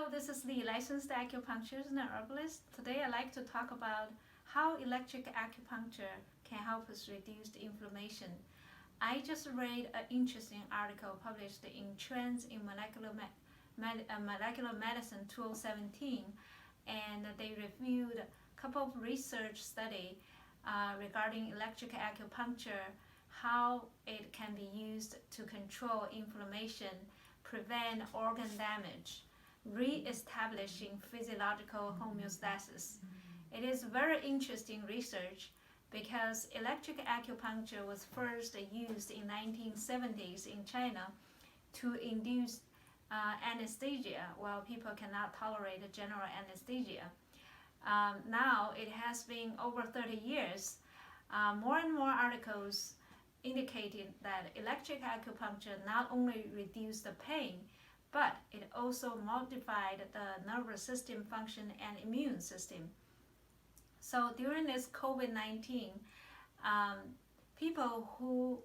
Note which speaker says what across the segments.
Speaker 1: Hello, this is Lee, licensed acupuncturist and herbalist. Today I'd like to talk about how electric acupuncture can help us reduce inflammation. I just read an interesting article published in Trends in Molecular Medicine 2017, and they reviewed a couple of research studies regarding electric acupuncture, how it can be used to control inflammation, prevent organ damage, re-establishing physiological homeostasis. It is very interesting research because electric acupuncture was first used in 1970s in China to induce anesthesia while people cannot tolerate general anesthesia. Now it has been over 30 years. More and more articles indicating that electric acupuncture not only reduced the pain, but it also modified the nervous system function and immune system. So during this COVID-19, people who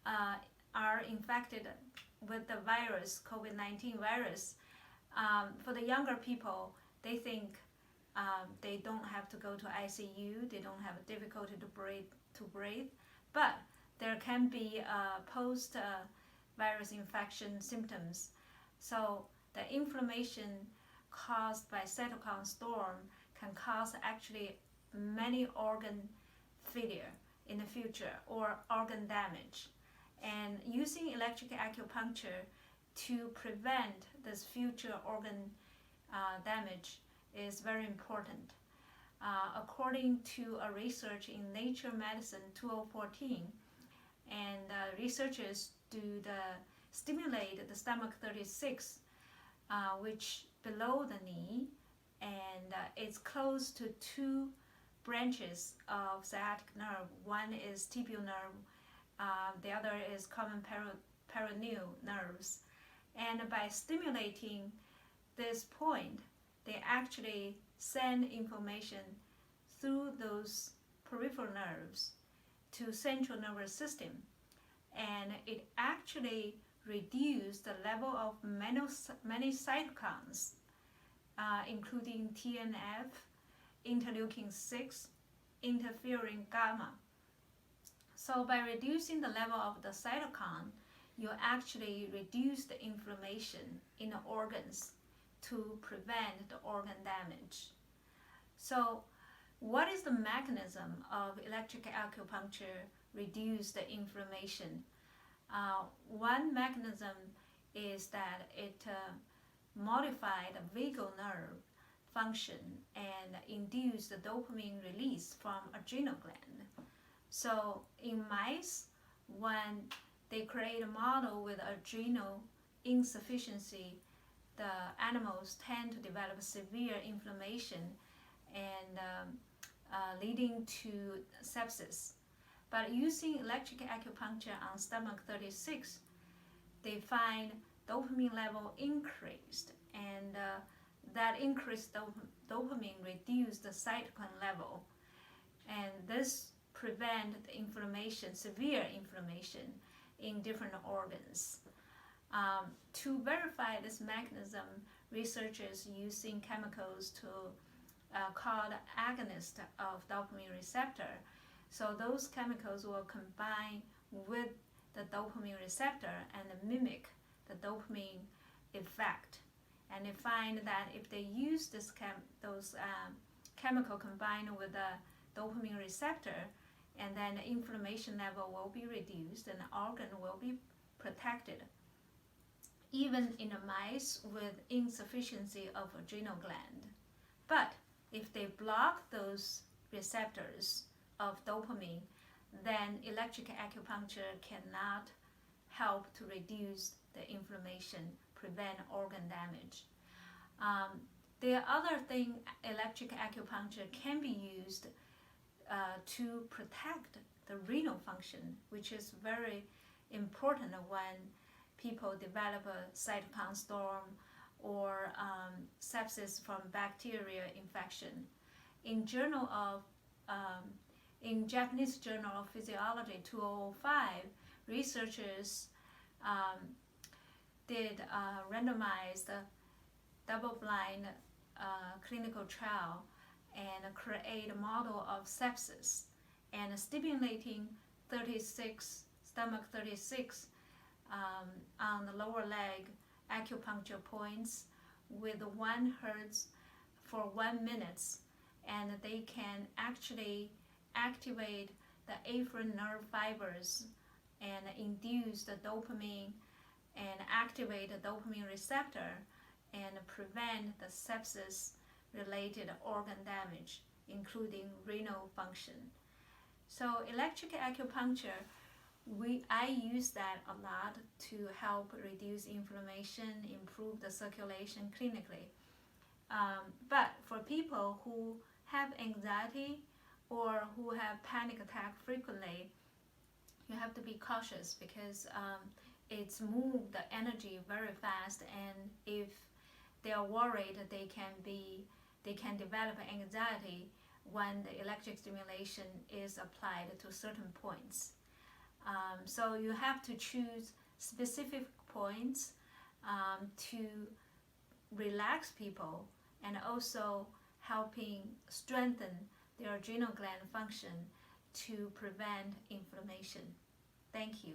Speaker 1: are infected with the virus, COVID-19 virus, for the younger people, they think they don't have to go to ICU, they don't have difficulty to breathe, but there can be post-virus infection symptoms. So the inflammation caused by cytokine storm can cause actually many organ failure in the future or organ damage. And using electric acupuncture to prevent this future organ damage is very important. According to a research in Nature Medicine 2014, and researchers stimulate the stomach 36, which below the knee, and it's close to two branches of sciatic nerve. One is tibial nerve, the other is common peroneal nerves. And by stimulating this point, they actually send information through those peripheral nerves to central nervous system, and it actually reduce the level of many cytokines, including TNF, interleukin-6, interferon gamma. So by reducing the level of the cytokine, you actually reduce the inflammation in the organs to prevent the organ damage. So what is the mechanism of electric acupuncture reduce the inflammation? One mechanism is that it modifies the vagal nerve function and induce the dopamine release from adrenal gland. So in mice, when they create a model with adrenal insufficiency, the animals tend to develop severe inflammation and leading to sepsis. But using electric acupuncture on stomach 36, they find dopamine level increased, and that increased dopamine reduced the cytokine level, and this prevent the inflammation, severe inflammation in different organs. To verify this mechanism, researchers using chemicals called agonist of dopamine receptor. So those chemicals will combine with the dopamine receptor and mimic the dopamine effect. And they find that if they use those chemical combined with the dopamine receptor, and then the inflammation level will be reduced and the organ will be protected, even in the mice with insufficiency of adrenal gland. But if they block those receptors of dopamine, then electric acupuncture cannot help to reduce the inflammation, prevent organ damage. The other thing, electric acupuncture can be used to protect the renal function, which is very important when people develop a cytokine storm or sepsis from bacterial infection. In Japanese Journal of Physiology 2005, researchers did randomized double-blind clinical trial and create a model of sepsis and stimulating 36 stomach 36 on the lower leg acupuncture points with 1 hertz for 1 minute, and they can actually activate the afferent nerve fibers and induce the dopamine and activate the dopamine receptor and prevent the sepsis related organ damage, including renal function. So electric acupuncture, I use that a lot to help reduce inflammation, improve the circulation clinically. But for people who have anxiety or who have panic attack frequently, you have to be cautious because it's moved the energy very fast, and if they are worried, they can develop anxiety when the electric stimulation is applied to certain points. So you have to choose specific points to relax people and also helping strengthen their adrenal gland function to prevent inflammation. Thank you.